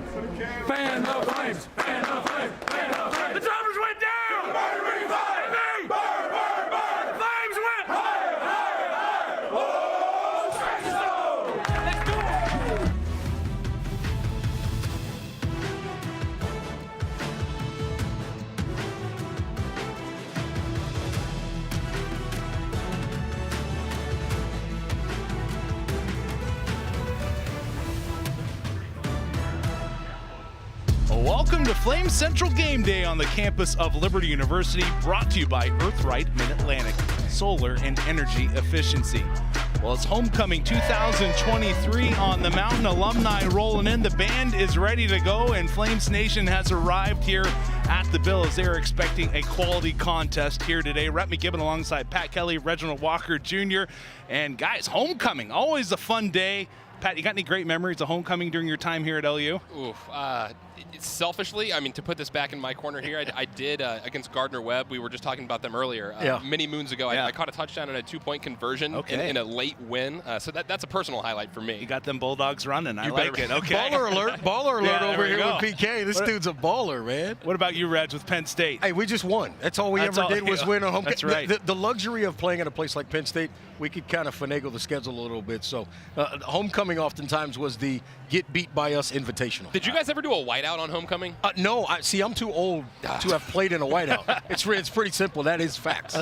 Fan the flames! Fan the flames! Fan the flames! The Drummers went down! Burn, burn, burn, burn, burn! The Flames went higher, higher, higher! Whoa! Strike the stone! Let's go! Welcome to Flames Central Game Day on the campus of Liberty University, brought to you by Earthright Mid-Atlantic, Solar and Energy Efficiency. Well, it's Homecoming 2023 on the mountain. Alumni rolling in. The band is ready to go, and Flames Nation has arrived here at the Bill as they're expecting a quality contest here today. Rhett McGibbon alongside Pat Kelly, Reginald Walker Jr. And guys, Homecoming, always a fun day. Pat, you got any great memories of Homecoming during your time here at LU? Oof. Selfishly, I mean, to put this back in my corner here, I did against Gardner-Webb. We were just talking about them earlier. Many moons ago, I caught a touchdown and a 2-point conversion in a late win. So that's a personal highlight for me. You got them Bulldogs running. I like it. Okay. Baller alert over here with PK. This dude's a baller, man. What about you, Reg, with Penn State? Hey, we just won. That's all we ever did was win a homecoming. That's right. The luxury of playing at a place like Penn State, we could kind of finagle the schedule a little bit. So homecoming oftentimes was the get beat by us invitational. Did you guys ever do a whiteout on homecoming? No. I'm too old to have played in a whiteout. It's pretty simple. That is facts.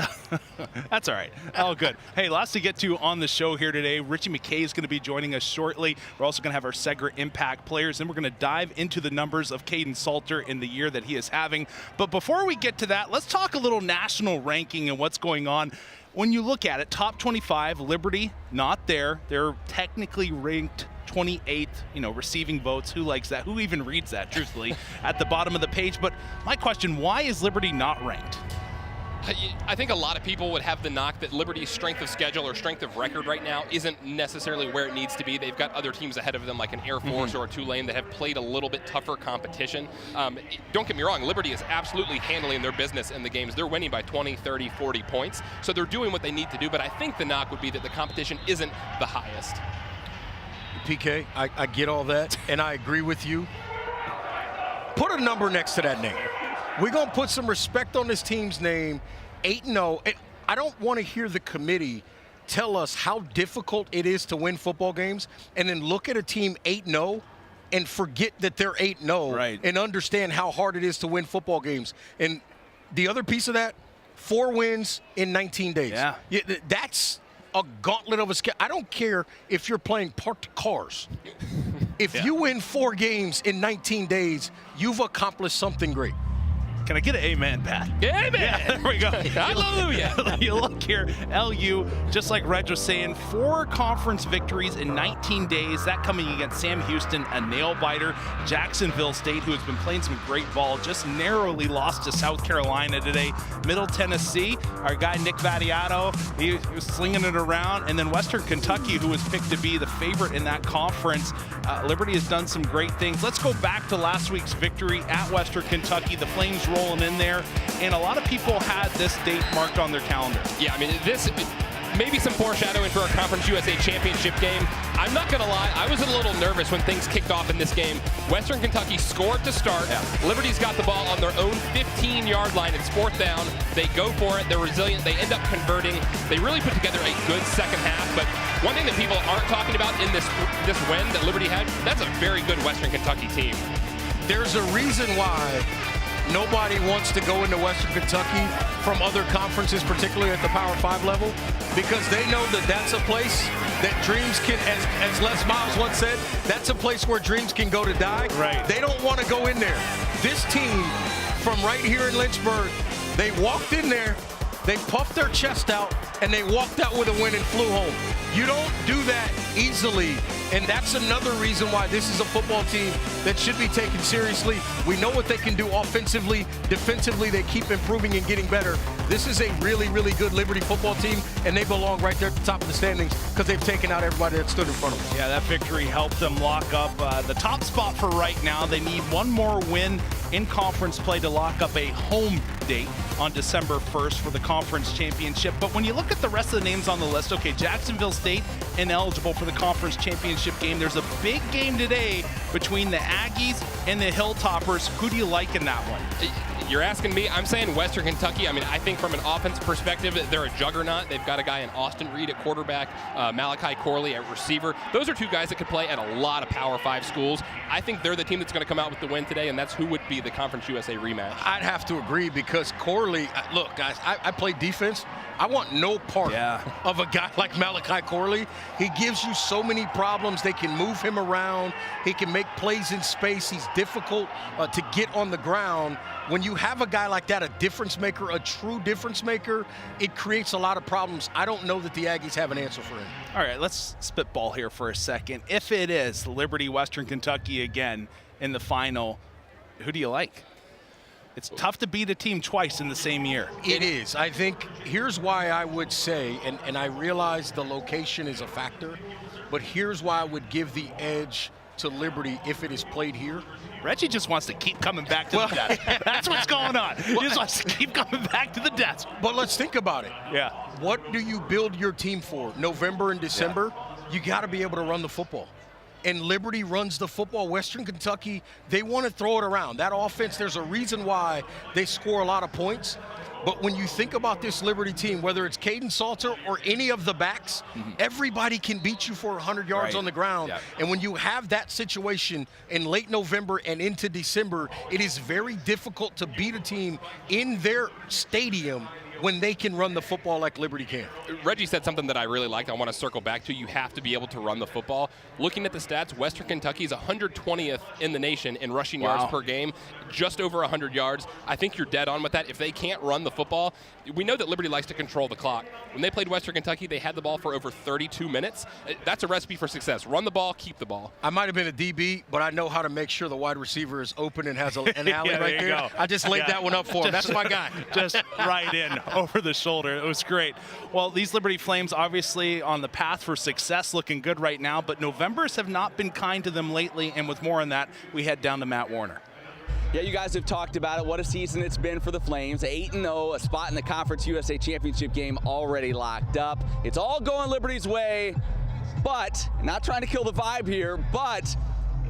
That's all right. Oh, good. Hey, lots to get to on the show here today. Richie McKay is going to be joining us shortly. We're also going to have our Segra Impact players. Then we're going to dive into the numbers of Kaden Salter in the year that he is having. But before we get to that, let's talk a little national ranking and what's going on. When you look at it, top 25, Liberty, not there. They're technically ranked 28th, receiving votes. Who likes that? Who even reads that, truthfully, at the bottom of the page? But my question, why is Liberty not ranked? I think a lot of people would have the knock that Liberty's strength of schedule or strength of record right now isn't necessarily where it needs to be. They've got other teams ahead of them like an Air Force or a Tulane that have played a little bit tougher competition. Don't get me wrong, Liberty is absolutely handling their business in the games. They're winning by 20, 30, 40 points. So they're doing what they need to do, but I think the knock would be that the competition isn't the highest. PK, I get all that, and I agree with you. Put a number next to that name. We're going to put some respect on this team's name, 8-0. And I don't want to hear the committee tell us how difficult it is to win football games and then look at a team 8-0 and forget that they're 8-0 and understand how hard it is to win football games. And the other piece of that, 4 wins in 19 days. Yeah that's a gauntlet of a schedule. I don't care if you're playing parked cars. If you win 4 games in 19 days, you've accomplished something great. Can I get an amen, Pat? Amen. Yeah, there we go. Hallelujah. You look here, LU, just like Reg was saying, 4 conference victories in 19 days. That coming against Sam Houston, a nail-biter. Jacksonville State, who has been playing some great ball, just narrowly lost to South Carolina today. Middle Tennessee, our guy Nick Vattiato, he was slinging it around. And then Western Kentucky, who was picked to be the favorite in that conference. Liberty has done some great things. Let's go back to last week's victory at Western Kentucky. The Flames rolling in there, and a lot of people had this date marked on their calendar. Yeah, I mean, this maybe some foreshadowing for our Conference USA Championship game. I'm not going to lie, I was a little nervous when things kicked off in this game. Western Kentucky scored to start. Liberty's got the ball on their own 15-yard line. It's 4th down. They go for it. They're resilient. They end up converting. They really put together a good second half. But one thing that people aren't talking about in this win that Liberty had, that's a very good Western Kentucky team. There's a reason why nobody wants to go into Western Kentucky from other conferences, particularly at the Power 5 level, because they know that that's a place that dreams can, as Les Miles once said, that's a place where dreams can go to die. Right. They don't want to go in there. This team from right here in Lynchburg, they walked in there, they puffed their chest out, and they walked out with a win and flew home. You don't do that easily, and that's another reason why this is a football team that should be taken seriously. We know what they can do offensively, defensively, they keep improving and getting better. This is a really, really good Liberty football team, and they belong right there at the top of the standings because they've taken out everybody that stood in front of them. Yeah, that victory helped them lock up the top spot for right now. They need one more win in conference play to lock up a home date on December 1st for the conference championship. But when you look at the rest of the names on the list, okay, Jacksonville State ineligible for the conference championship game. There's a big game today between the Aggies and the Hilltoppers. Who do you like in that one? You're asking me. I'm saying Western Kentucky. I mean, I think from an offensive perspective, they're a juggernaut. They've got a guy in Austin Reed at quarterback, Malachi Corley at receiver. Those are two guys that could play at a lot of Power 5 schools. I think they're the team that's going to come out with the win today, and that's who would be the Conference USA rematch. I'd have to agree because Corley, look, guys, I play defense. I want no part of a guy like Malachi Corley. He gives you so many problems. They can move him around. He can make plays in space. He's difficult to get on the ground. When you have a guy like that, a difference maker, a true difference maker, it creates a lot of problems. I don't know that the Aggies have an answer for him. All right, let's spitball here for a second. If it is Liberty Western Kentucky again in the final, who do you like? It's tough to beat a team twice in the same year. It is. I think here's why I would say, and I realize the location is a factor, but here's why I would give the edge to Liberty if it is played here. Reggie just wants to keep coming back to the desk. That's what's going on. He just wants to keep coming back to the desk. But let's think about it. Yeah. What do you build your team for? November and December? Yeah. You got to be able to run the football. And Liberty runs the football. Western Kentucky, they want to throw it around. That offense, there's a reason why they score a lot of points. But when you think about this Liberty team, whether it's Kaden Salter or any of the backs, everybody can beat you for 100 yards on the ground. Yeah. And when you have that situation in late November and into December, it is very difficult to beat a team in their stadium when they can run the football like Liberty can. Reggie said something that I really liked. I want to circle back to. You have to be able to run the football. Looking at the stats, Western Kentucky is 120th in the nation in rushing yards per game, just over 100 yards. I think you're dead on with that. If they can't run the football, we know that Liberty likes to control the clock. When they played Western Kentucky, they had the ball for over 32 minutes. That's a recipe for success. Run the ball, keep the ball. I might have been a DB, but I know how to make sure the wide receiver is open and has an alley right there. Go. I just laid that one up for him. That's my guy. Just right in over the shoulder. It was great. Well, these Liberty Flames obviously on the path for success, looking good right now, but Novembers have not been kind to them lately, and with more on that, we head down to Matt Warner. Yeah, you guys have talked about it. What a season it's been for the Flames. 8-0, a spot in the Conference USA Championship game already locked up. It's all going Liberty's way, but, not trying to kill the vibe here, but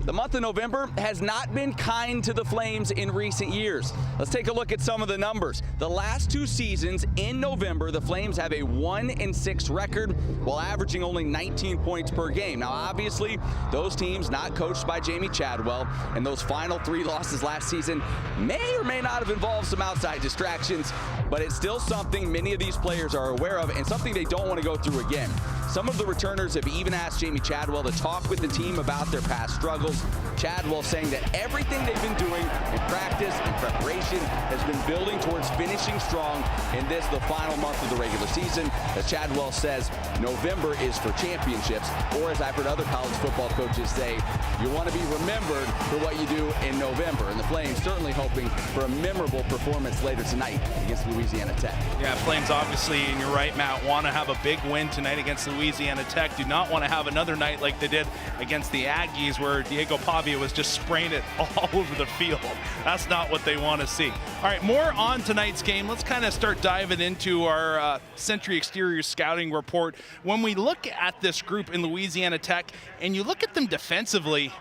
the month of November has not been kind to the Flames in recent years. Let's take a look at some of the numbers. The last two seasons in November, the Flames have a 1-6 record while averaging only 19 points per game. Now, obviously, those teams not coached by Jamie Chadwell, and those final 3 losses last season may or may not have involved some outside distractions, but it's still something many of these players are aware of and something they don't want to go through again. Some of the returners have even asked Jamie Chadwell to talk with the team about their past struggles. Chadwell saying that everything they've been doing in practice and preparation has been building towards finishing strong in this, the final month of the regular season. As Chadwell says, November is for championships, or as I've heard other college football coaches say, you want to be remembered for what you do in November. And the Flames certainly hoping for a memorable performance later tonight against Louisiana Tech. Yeah, Flames obviously, and you're right, Matt, want to have a big win tonight against Louisiana Tech. Do not want to have another night like they did against the Aggies where Diego Pavia was just spraying it all over the field. That's not what they want to see. All right, more on tonight's game. Let's kind of start diving into our Century Exterior scouting report. When we look at this group in Louisiana Tech and you look at them defensively,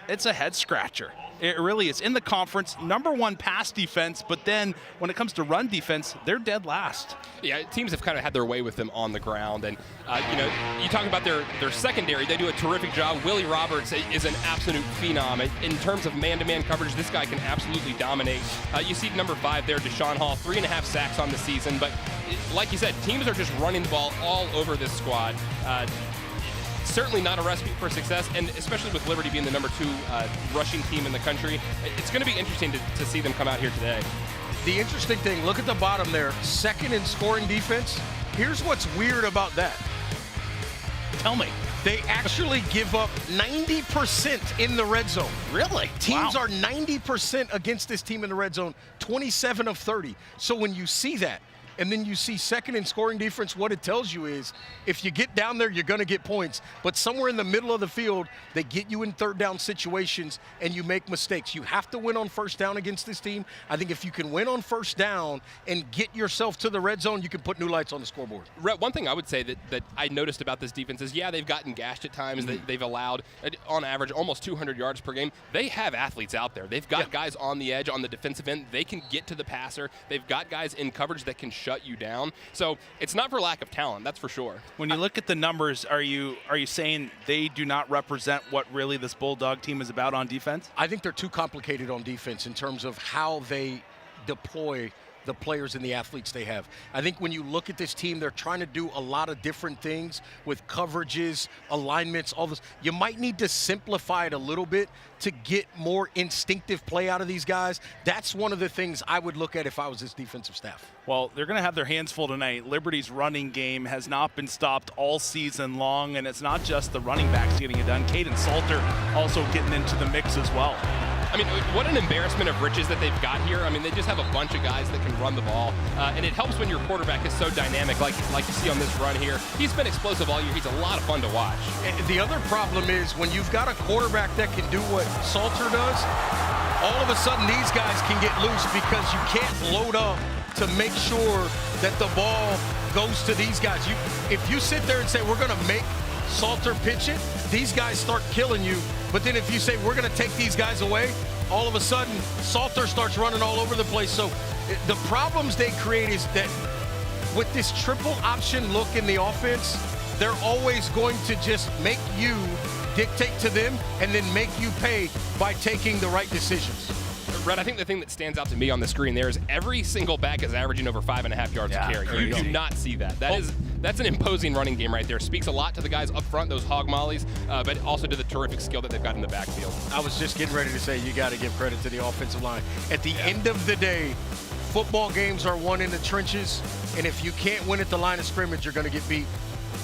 it's a head scratcher. It really is. In the conference, #1 pass defense, but then when it comes to run defense, they're dead last. Yeah, teams have kind of had their way with them on the ground. And, you know, you talk about their secondary, they do a terrific job. Willie Roberts is an absolute phenom. In terms of man-to-man coverage, this guy can absolutely dominate. You see number 5 there, Deshaun Hall, 3.5 sacks on the season. But like you said, teams are just running the ball all over this squad. Certainly not a recipe for success, and especially with Liberty being the #2 rushing team in the country, it's going to be interesting to see them come out here today. The interesting thing, look at the bottom there, 2nd in scoring defense. Here's what's weird about that. Tell me. They actually give up 90% in the red zone. Really? Teams are 90% against this team in the red zone, 27 of 30. So when you see that, And then you see second in scoring difference, what it tells you is if you get down there, you're going to get points. But somewhere in the middle of the field, they get you in third down situations and you make mistakes. You have to win on first down against this team. I think if you can win on first down and get yourself to the red zone, you can put new lights on the scoreboard. Rhett, one thing I would say that I noticed about this defense is, yeah, they've gotten gashed at times. They've allowed, on average, almost 200 yards per game. They have athletes out there. They've got guys on the edge, on the defensive end. They can get to the passer. They've got guys in coverage that can shut you down. So it's not for lack of talent, that's for sure. When you look at the numbers, are you saying they do not represent what really this Bulldog team is about on defense? I think they're too complicated on defense in terms of how they deploy the players and the athletes they have. I think when you look at this team, they're trying to do a lot of different things with coverages, alignments, all this. You might need to simplify it a little bit to get more instinctive play out of these guys. That's one of the things I would look at if I was this defensive staff. Well, they're going to have their hands full tonight. Liberty's running game has not been stopped all season long, and it's not just the running backs getting it done. Kaden Salter also getting into the mix as well. I mean, what an embarrassment of riches that they've got here. I mean, they just have a bunch of guys that can run the ball, and it helps when your quarterback is so dynamic, like you see on this run here. He's been explosive all year. He's a lot of fun to watch. And the other problem is when you've got a quarterback that can do what Salter does, all of a sudden these guys can get loose because you can't load up to make sure that the ball goes to these guys. If you sit there and say, we're going to make Salter pitch it, these guys start killing you. But then if you say, we're going to take these guys away, all of a sudden, Salter starts running all over the place. So the problems they create is that with this triple option look in the offense, they're always going to just make you dictate to them and then make you pay by taking the right decisions. Rhett, I think the thing that stands out to me on the screen there is every single back is averaging over 5.5 yards a carry. You do not see that. That's an imposing running game right there. Speaks a lot to the guys up front, those hog mollies, but also to the terrific skill that they've got in the backfield. I was just getting ready to say you got to give credit to the offensive line. At the end of the day, football games are won in the trenches, and if you can't win at the line of scrimmage, you're going to get beat.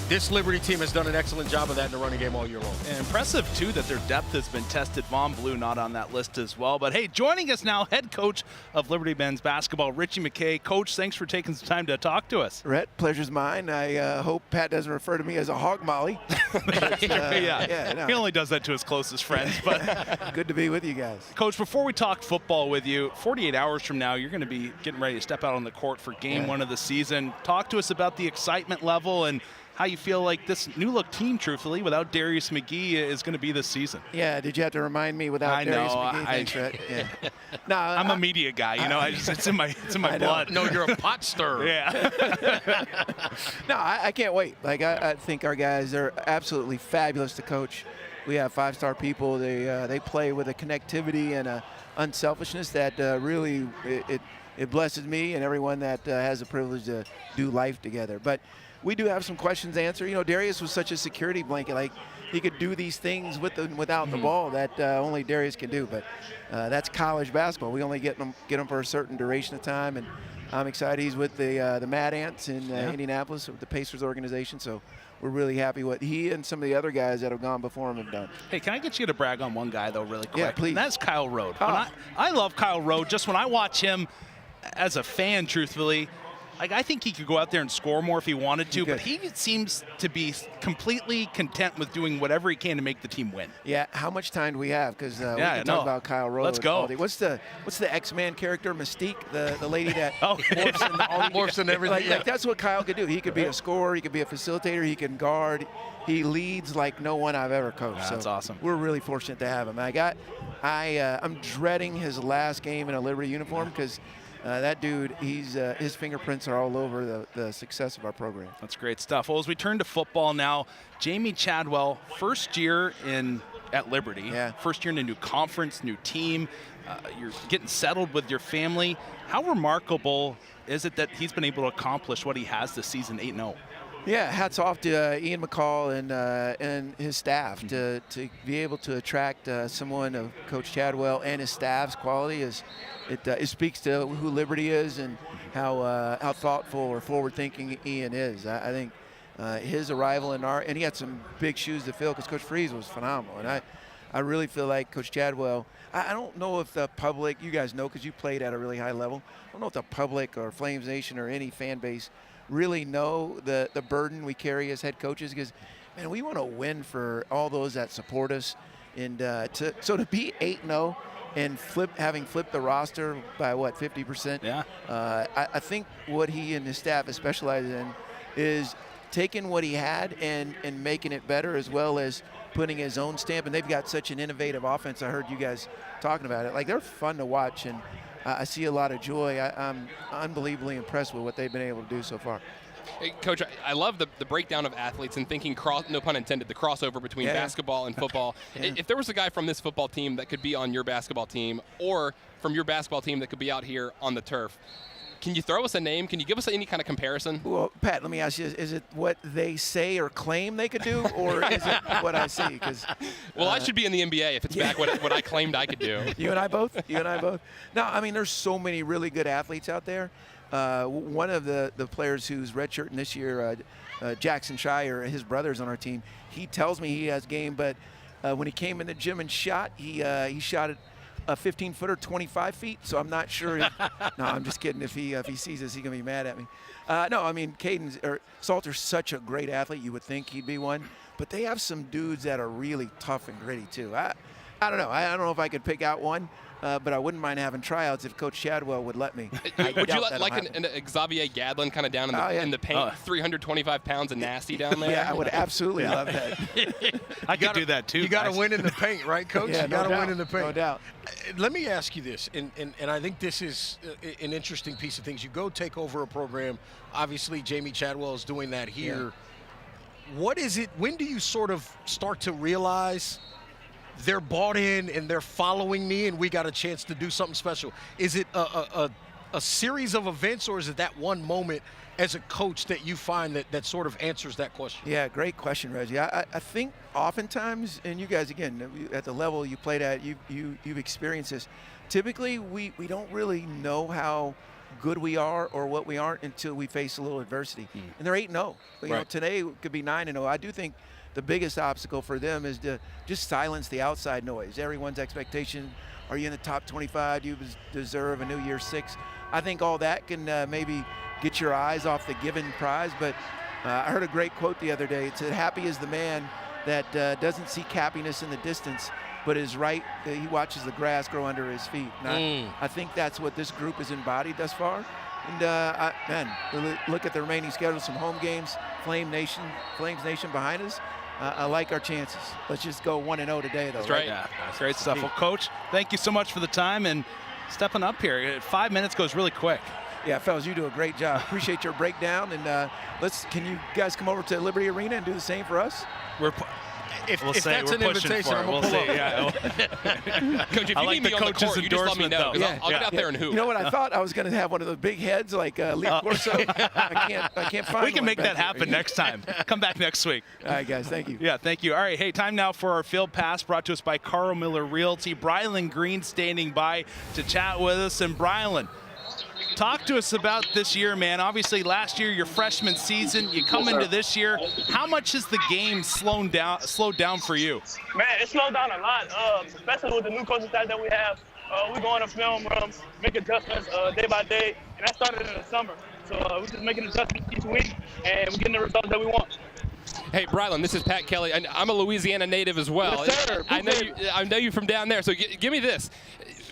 This Liberty team has done an excellent job of that in the running game all year long. And impressive, too, that their depth has been tested. Von Blue not on that list as well. But, hey, joining us now, head coach of Liberty men's basketball, Richie McKay. Coach, thanks for taking some time to talk to us. Rhett, pleasure's mine. I hope Pat doesn't refer to me as a hog molly. But, He only does that to his closest friends. But good to be with you guys. Coach, before we talk football with you, 48 hours from now, you're going to be getting ready to step out on the court for game one of the season. Talk to us about the excitement level and how you feel like this new-look team, truthfully, without Darius McGee is going to be this season. Yeah, did you have to remind me without Darius McGee? Thanks, Rhett. Yeah. No, I'm a media guy, you know. It's in my blood. No, you're a pot stirrer. Yeah. No, I can't wait. Like I think our guys are absolutely fabulous to coach. We have five-star people. They play with a connectivity and a unselfishness that really it blesses me and everyone that has the privilege to do life together. But we do have some questions to answer. You know, Darius was such a security blanket. Like, he could do these things with and without the ball that only Darius can do. But that's college basketball. We only get him for a certain duration of time. And I'm excited. He's with the Mad Ants in Indianapolis with the Pacers organization. So we're really happy what he and some of the other guys that have gone before him have done. Hey, can I get you to brag on one guy, though, really quick? Yeah, please. And that's Kyle Rode. I love Kyle Rode. Just when I watch him as a fan, truthfully, like, I think he could go out there and score more if he wanted to, but he seems to be completely content with doing whatever he can to make the team win. Yeah, how much time do we have? Because we can talk about Kyle Rode. Let's go. What's the X-Man character, Mystique, the lady that morphs in everything? Like, that's what Kyle could do. He could be a scorer. He could be a facilitator. He can guard. He leads like no one I've ever coached. That's awesome. We're really fortunate to have him. I'm dreading his last game in a Liberty uniform because that dude, his fingerprints are all over the success of our program. That's great stuff. Well, as we turn to football now, Jamie Chadwell, first year at Liberty, first year in a new conference, new team. You're getting settled with your family. How remarkable is it that he's been able to accomplish what he has this season, 8-0? Yeah, hats off to Ian McCall and his staff to be able to attract someone of Coach Chadwell and his staff's quality. It speaks to who Liberty is and how thoughtful or forward-thinking Ian is. I think his arrival and he had some big shoes to fill because Coach Freeze was phenomenal. And I really feel like Coach Chadwell, I don't know if the public, you guys know because you played at a really high level, I don't know if the public or Flames Nation or any fan base really know the burden we carry as head coaches, because, man, we want to win for all those that support us. And so to be 8-0 and having flipped the roster by, what, 50%? Yeah. I think what he and his staff has specialized in is taking what he had and making it better, as well as putting his own stamp. And they've got such an innovative offense. I heard you guys talking about it. Like, they're fun to watch, and I see a lot of joy. I'm unbelievably impressed with what they've been able to do so far. Hey, Coach, I love the breakdown of athletes and thinking, no pun intended, the crossover between basketball and football. Yeah. If there was a guy from this football team that could be on your basketball team, or from your basketball team that could be out here on the turf, can you throw us a name? Can you give us any kind of comparison? Well, Pat, let me ask you, is it what they say or claim they could do, or is it what I see? Well, I should be in the NBA if it's back what I claimed I could do. You and I both? You and I both? No, I mean, there's so many really good athletes out there. One of the players who's redshirting this year, Jackson Shire, his brother's on our team, he tells me he has game, but when he came in the gym and shot, he shot it a 15-footer, 25 feet. So I'm not sure. No, I'm just kidding. If he sees this, he's gonna be mad at me. No, I mean, Salter's such a great athlete. You would think he'd be one, but they have some dudes that are really tough and gritty too. I don't know. I don't know if I could pick out one. But I wouldn't mind having tryouts if Coach Chadwell would let me. Would you like an Xavier Gadlin kind of down in the paint, 325 pounds and nasty down there? Yeah, I would absolutely love that. I could do that too. You got to win in the paint, right, Coach? Yeah, you got to win in the paint. No doubt. Let me ask you this, and I think this is an interesting piece of things. You go take over a program. Obviously, Jamie Chadwell is doing that here. Yeah. What is it? When do you sort of start to realize they're bought in and they're following me and we got a chance to do something special? Is it a series of events, or is it that one moment as a coach that you find that sort of answers that question? Yeah, great question, Reggie. I think oftentimes, and you guys, again, at the level you played at, you've experienced this. Typically, we don't really know how good we are or what we aren't until we face a little adversity. And they're 8-0. You know, today could be 9-0. I do think the biggest obstacle for them is to just silence the outside noise. Everyone's expectation, are you in the top 25? Do you deserve a New Year's 6? I think all that can maybe get your eyes off the given prize. But I heard a great quote the other day. It said, happy is the man that doesn't seek happiness in the distance, but is right. He watches the grass grow under his feet. And I think that's what this group has embodied thus far. And, man, look at the remaining schedule, some home games, Flames Nation behind us. I like our chances. Let's just go 1-0 today, though. That's right. Yeah, that's great stuff. Well, Coach, thank you so much for the time and stepping up here. 5 minutes goes really quick. Yeah, fellas, you do a great job. Appreciate your breakdown. And can you guys come over to Liberty Arena and do the same for us? If that's an invitation, I'm going to pull up. Yeah. Coach, if you need me on the court, you just let me know. I'll get out there and hoop. You know what? I thought I was going to have one of those big heads like Lee Corso. I can't find one. We can make that happen next time. Come back next week. All right, guys. Thank you. Yeah, thank you. All right, hey, time now for our Field Pass, brought to us by Carl Miller Realty. Bryland Green standing by to chat with us. And Bryland, talk to us about this year, man. Obviously, last year, your freshman season, you come into this year. How much has the game slowed down for you? Man, it slowed down a lot, especially with the new coaching staff that we have. We're going to film rooms, make adjustments day by day, and that started in the summer. So we're just making adjustments each week, and we're getting the results that we want. Hey, Bryland, this is Pat Kelly. I'm a Louisiana native as well. Yes, sir. I know you from down there, so give me this.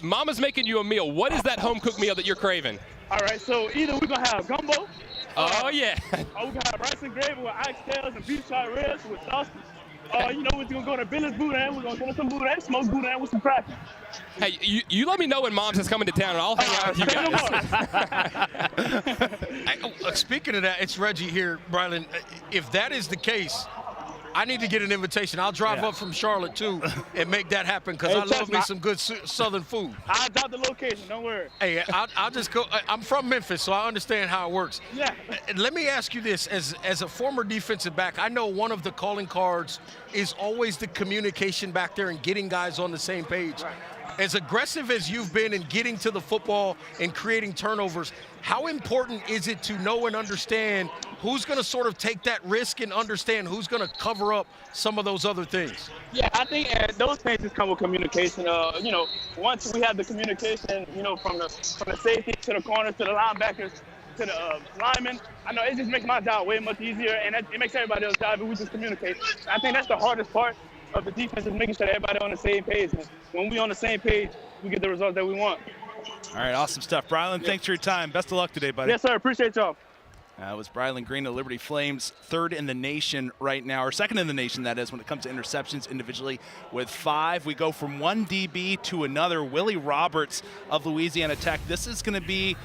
Mama's making you a meal. What is that home-cooked meal that you're craving? All right, so either we're going to have gumbo. Oh, yeah. Or we're going to have rice and gravy with oxtails and beef shot ribs with sausage. You know, we're going to go to Billy's Boudin. We're going to get some boudin, smoked boudin with some crackers. Hey, you let me know when Mom's is coming to town, and I'll hang out with you guys. Speaking of that, it's Reggie here, Bryland. If that is the case, I need to get an invitation. I'll drive up from Charlotte, too, and make that happen, because I love me some good Southern food. I'll drop the location. Don't worry. Hey, I'll just go. I'm from Memphis, so I understand how it works. Yeah. Let me ask you this. As a former defensive back, I know one of the calling cards is always the communication back there and getting guys on the same page. Right. As aggressive as you've been in getting to the football and creating turnovers, how important is it to know and understand who's going to sort of take that risk and understand who's going to cover up some of those other things? Yeah, I think those things just come with communication. Once we have the communication, from the safety to the corners to the linebackers to the linemen, I know it just makes my job way much easier, and it makes everybody else's job if we just communicate. I think that's the hardest part of the defense, is making sure that everybody on the same page. And when we on the same page, we get the results that we want. All right, awesome stuff. Bryland, thanks for your time. Best of luck today, buddy. Yes, sir. Appreciate y'all. It was Bryland Green of Liberty Flames, third in the nation right now, or second in the nation, that is, when it comes to interceptions individually with 5. We go from one DB to another. Willie Roberts of Louisiana Tech. This is going to be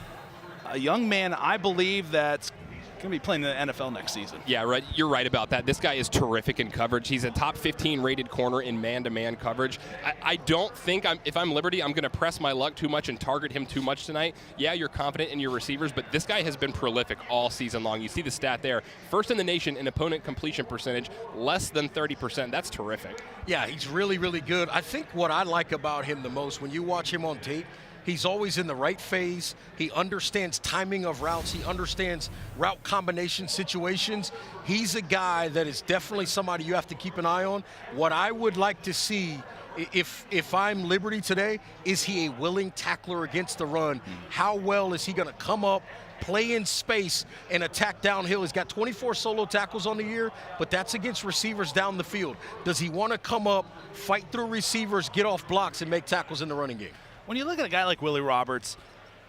a young man, I believe, that's going to be playing in the NFL next season. Yeah, right. You're right about that. This guy is terrific in coverage. He's a top 15 rated corner in man-to-man coverage. I don't think, if I'm Liberty, I'm going to press my luck too much and target him too much tonight. Yeah, you're confident in your receivers, but this guy has been prolific all season long. You see the stat there. First in the nation in opponent completion percentage, less than 30%. That's terrific. Yeah, he's really, really good. I think what I like about him the most, when you watch him on tape, he's always in the right phase. He understands timing of routes. He understands route combination situations. He's a guy that is definitely somebody you have to keep an eye on. What I would like to see, if I'm Liberty today, is he a willing tackler against the run? How well is he going to come up, play in space, and attack downhill? He's got 24 solo tackles on the year, but that's against receivers down the field. Does he want to come up, fight through receivers, get off blocks, and make tackles in the running game? When you look at a guy like Willie Roberts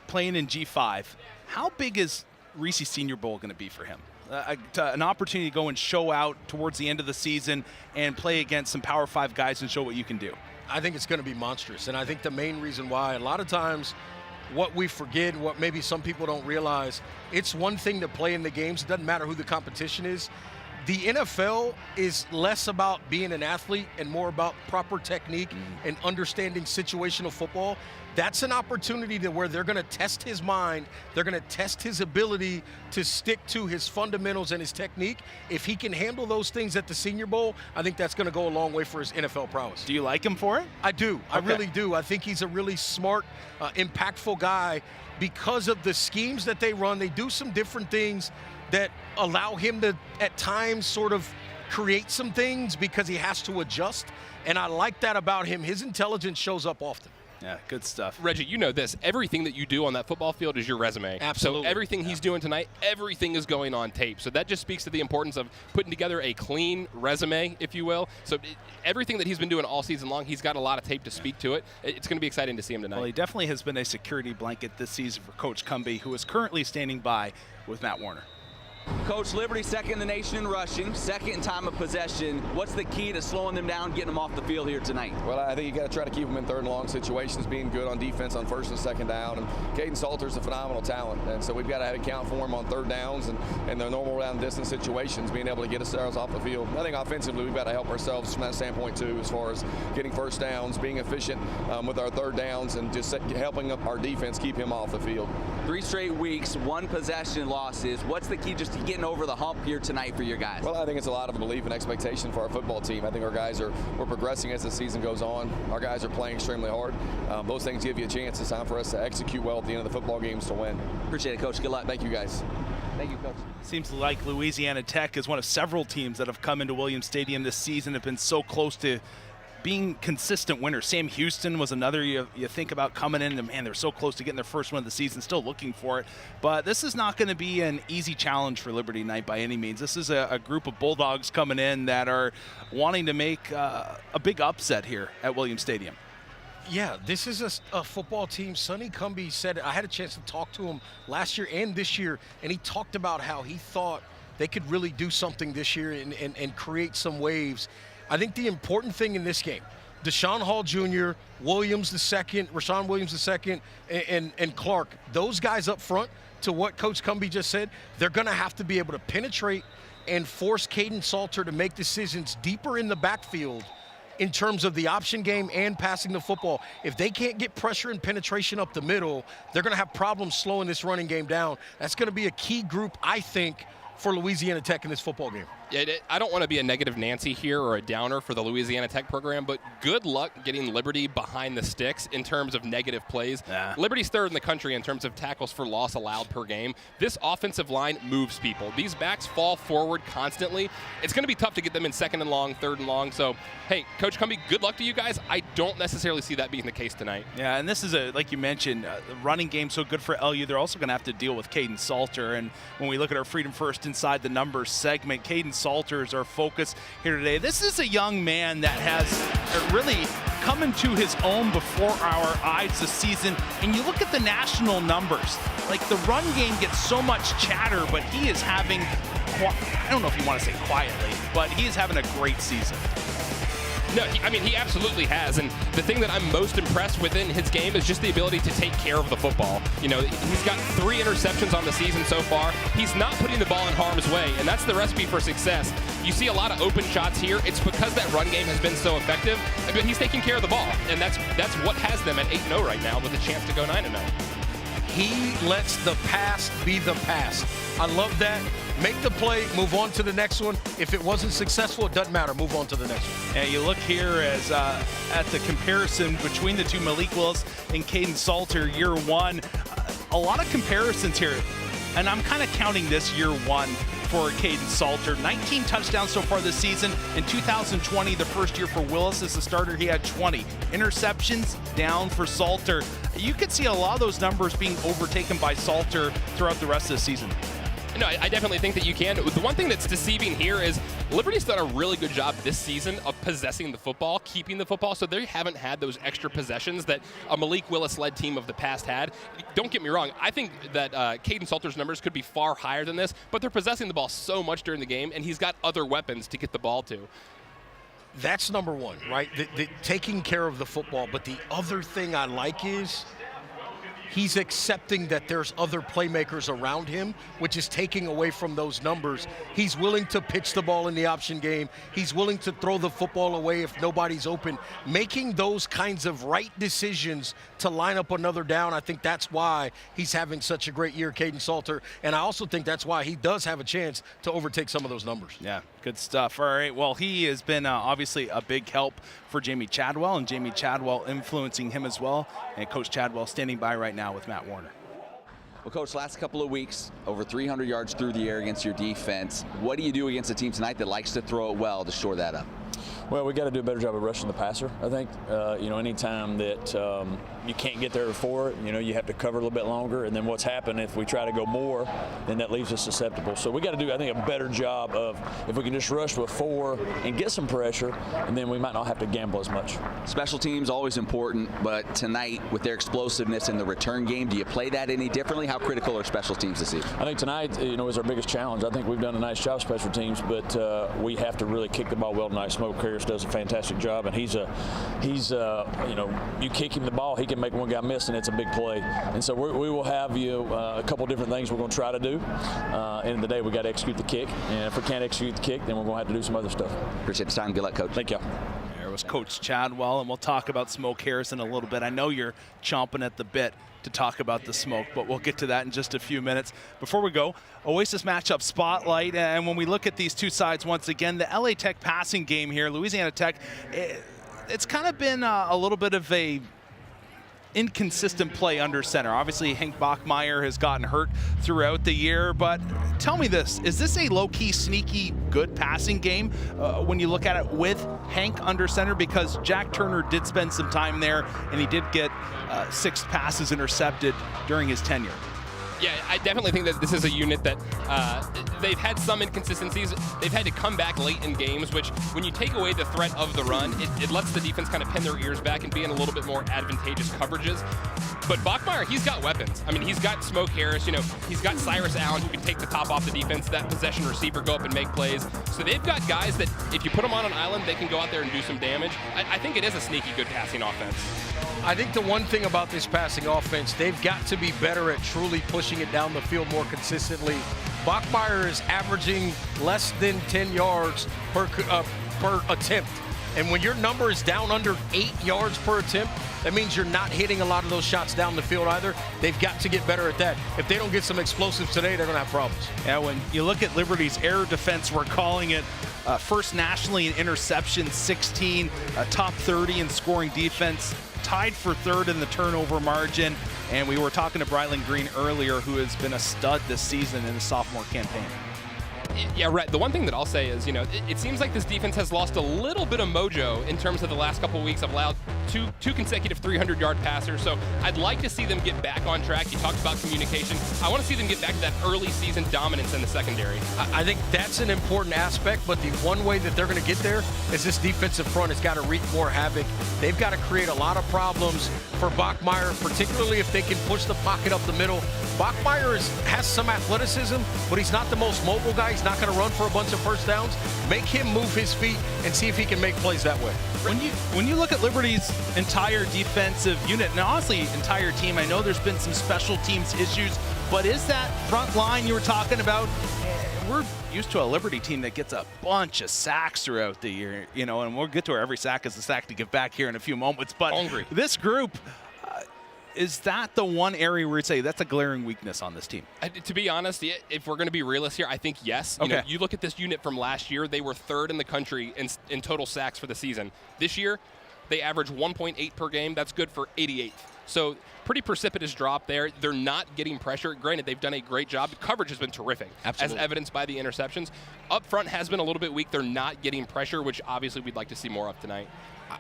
playing in G5, how big is Reese Senior Bowl going to be for him? An opportunity to go and show out towards the end of the season and play against some Power 5 guys and show what you can do. I think it's going to be monstrous, and I think the main reason why, a lot of times, what we forget, what maybe some people don't realize, it's one thing to play in the games. It doesn't matter who the competition is. The NFL is less about being an athlete and more about proper technique and understanding situational football. That's an opportunity to where they're going to test his mind. They're going to test his ability to stick to his fundamentals and his technique. If he can handle those things at the Senior Bowl, I think that's going to go a long way for his NFL prowess. Do you like him for it? I do. Okay. I really do. I think he's a really smart, impactful guy because of the schemes that they run. They do some different things that allow him to, at times, sort of create some things because he has to adjust. And I like that about him. His intelligence shows up often. Yeah, good stuff. Reggie, you know this. Everything that you do on that football field is your resume. Absolutely. So everything he's doing tonight, everything is going on tape. So that just speaks to the importance of putting together a clean resume, if you will. So everything that he's been doing all season long, he's got a lot of tape to speak to it. It's going to be exciting to see him tonight. Well, he definitely has been a security blanket this season for Coach Cumbie, who is currently standing by with Matt Warner. Coach, Liberty second in the nation in rushing, second in time of possession. What's the key to slowing them down, getting them off the field here tonight? Well, I think you got to try to keep them in third and long situations, being good on defense on first and second down. And Kaden Salter's a phenomenal talent, and so we've got to have it count for him on third downs and the normal round distance situations, being able to get ourselves off the field. I think offensively we've got to help ourselves from that standpoint too, as far as getting first downs, being efficient with our third downs, and just helping up our defense keep him off the field. 3 straight weeks, 1 possession losses. What's the key just to getting over the hump here tonight for your guys? Well, I think it's a lot of belief and expectation for our football team. I think our guys we're progressing as the season goes on. Our guys are playing extremely hard. Those things give you a chance. It's time for us to execute well at the end of the football games to win. Appreciate it, Coach. Good luck. Thank you, guys. Thank you, Coach. Seems like Louisiana Tech is one of several teams that have come into Williams Stadium this season, have been so close to being consistent winners. Sam Houston was another you think about coming in, and man, they're so close to getting their first win of the season, still looking for it. But this is not going to be an easy challenge for Liberty tonight by any means. This is a group of Bulldogs coming in that are wanting to make a big upset here at Williams Stadium. Yeah, this is a football team. Sonny Cumbie said, I had a chance to talk to him last year and this year, and he talked about how he thought they could really do something this year and create some waves. I think the important thing in this game, Deshaun Hall Jr., Williams II, Rashawn Williams II, and Clark, those guys up front, to what Coach Cumbie just said, they're going to have to be able to penetrate and force Kaden Salter to make decisions deeper in the backfield in terms of the option game and passing the football. If they can't get pressure and penetration up the middle, they're going to have problems slowing this running game down. That's going to be a key group, I think, for Louisiana Tech in this football game. I don't want to be a negative Nancy here or a downer for the Louisiana Tech program, but good luck getting Liberty behind the sticks in terms of negative plays. Liberty's third in the country in terms of tackles for loss allowed per game. This offensive line moves people. These backs fall forward constantly. It's going to be tough to get them in second and long, third and long. So, hey, Coach Cumbie, good luck to you guys. I don't necessarily see that being the case tonight. Yeah, and this is, like you mentioned, the running game so good for LU. They're also going to have to deal with Kaden Salter. And when we look at our Freedom First Inside the Numbers segment, Kaden Salter is our focus here today. This is a young man that has really come into his own before our eyes this season. And you look at the national numbers, like the run game gets so much chatter, but he is having, I don't know if you want to say quietly, but he is having a great season. No, he absolutely has. And the thing that I'm most impressed with in his game is just the ability to take care of the football. You know, he's got 3 interceptions on the season so far. He's not putting the ball in harm's way, and that's the recipe for success. You see a lot of open shots here. It's because that run game has been so effective. But he's taking care of the ball, and that's what has them at 8-0 right now with a chance to go 9-0. He lets the past be the past. I love that. Make the play, move on to the next one. If it wasn't successful, it doesn't matter. Move on to the next one. And you look here as at the comparison between the two, Malik Willis and Kaden Salter, year one. A lot of comparisons here, and I'm kind of counting this year one for Kaden Salter. 19 touchdowns so far this season. In 2020, the first year for Willis as a starter, he had 20. Interceptions down for Salter. You could see a lot of those numbers being overtaken by Salter throughout the rest of the season. No, I definitely think that you can. The one thing that's deceiving here is Liberty's done a really good job this season of possessing the football, keeping the football, so they haven't had those extra possessions that a Malik Willis-led team of the past had. Don't get me wrong. I think that Kaden Salter's numbers could be far higher than this, but they're possessing the ball so much during the game, and he's got other weapons to get the ball to. That's number one, right? The taking care of the football. But the other thing I like is he's accepting that there's other playmakers around him, which is taking away from those numbers. He's willing to pitch the ball in the option game. He's willing to throw the football away if nobody's open. Making those kinds of right decisions to line up another down, I think that's why he's having such a great year, Kaden Salter. And I also think that's why he does have a chance to overtake some of those numbers. Yeah, good stuff. All right, well, he has been obviously a big help for Jamie Chadwell, and Jamie Chadwell influencing him as well. And Coach Chadwell standing by right now with Matt Warner. Well, Coach, last couple of weeks, over 300 yards through the air against your defense. What do you do against a team tonight that likes to throw it well to shore that up? Well, we got to do a better job of rushing the passer, I think. Anytime that you can't get there before, you have to cover a little bit longer. And then what's happened, if we try to go more, then that leaves us susceptible. So we got to do, I think, a better job of if we can just rush with 4 and get some pressure, and then we might not have to gamble as much. Special teams, always important, but tonight, with their explosiveness in the return game, do you play that any differently? How critical are special teams this evening? I think tonight, is our biggest challenge. I think we've done a nice job special teams, but we have to really kick the ball well tonight. Smoke Harris does a fantastic job, and he's you kick him the ball, he can make one guy miss, and it's a big play. And so we will have a couple different things we're going to try to do. End of the day, we got to execute the kick, and if we can't execute the kick, then we're going to have to do some other stuff. Appreciate the time. Good luck, Coach. Thank you. There was Coach Chadwell, and we'll talk about Smoke Harris in a little bit. I know you're chomping at the bit to talk about the Smoke, but we'll get to that in just a few minutes. Before we go, Oasis matchup spotlight, and when we look at these two sides once again, the LA Tech passing game here, Louisiana Tech, it's kind of been a little bit of a inconsistent play under center. Obviously, Hank Bachmeier has gotten hurt throughout the year, but tell me this, is this a low-key, sneaky, good passing game when you look at it with Hank under center? Because Jack Turner did spend some time there, and he did get 6 passes intercepted during his tenure. Yeah, I definitely think that this is a unit that they've had some inconsistencies. They've had to come back late in games, which when you take away the threat of the run, it lets the defense kind of pin their ears back and be in a little bit more advantageous coverages. But Bachmeier, he's got weapons. I mean, he's got Smoke Harris, he's got Cyrus Allen who can take the top off the defense, that possession receiver, go up and make plays. So they've got guys that if you put them on an island, they can go out there and do some damage. I think it is a sneaky good passing offense. I think the one thing about this passing offense, they've got to be better at truly pushing it down the field more consistently. Bachmeier is averaging less than 10 yards per attempt. And when your number is down under 8 yards per attempt, that means you're not hitting a lot of those shots down the field either. They've got to get better at that. If they don't get some explosives today, they're going to have problems. Yeah, when you look at Liberty's air defense, we're calling it first nationally in interceptions, 16, top 30 in scoring defense, tied for third in the turnover margin. And we were talking to Bryland Green earlier, who has been a stud this season in the sophomore campaign. Yeah, Rhett, the one thing that I'll say is, it seems like this defense has lost a little bit of mojo in terms of the last couple of weeks. I've allowed two consecutive 300-yard passers, so I'd like to see them get back on track. You talked about communication. I want to see them get back to that early season dominance in the secondary. I think that's an important aspect, but the one way that they're going to get there is this defensive front has got to wreak more havoc. They've got to create a lot of problems for Bachmeier, particularly if they can push the pocket up the middle. Bachmeier has some athleticism, but he's not the most mobile guy. He's not going to run for a bunch of first downs. Make him move his feet and see if he can make plays that way. When you look at Liberty's entire defensive unit, and honestly, entire team, I know there's been some special teams issues, but is that front line you were talking about? We're used to a Liberty team that gets a bunch of sacks throughout the year, and we'll get to where every sack is a sack to give back here in a few moments. But this group, is that the one area where you'd say that's a glaring weakness on this team? To be honest, if we're going to be realists here, I think yes. You look at this unit from last year, they were third in the country in total sacks for the season. This year, they average 1.8 per game. That's good for 88th. So pretty precipitous drop there. They're not getting pressure. Granted, they've done a great job. The coverage has been terrific, as evidenced by the interceptions. Up front has been a little bit weak. They're not getting pressure, which obviously we'd like to see more of tonight.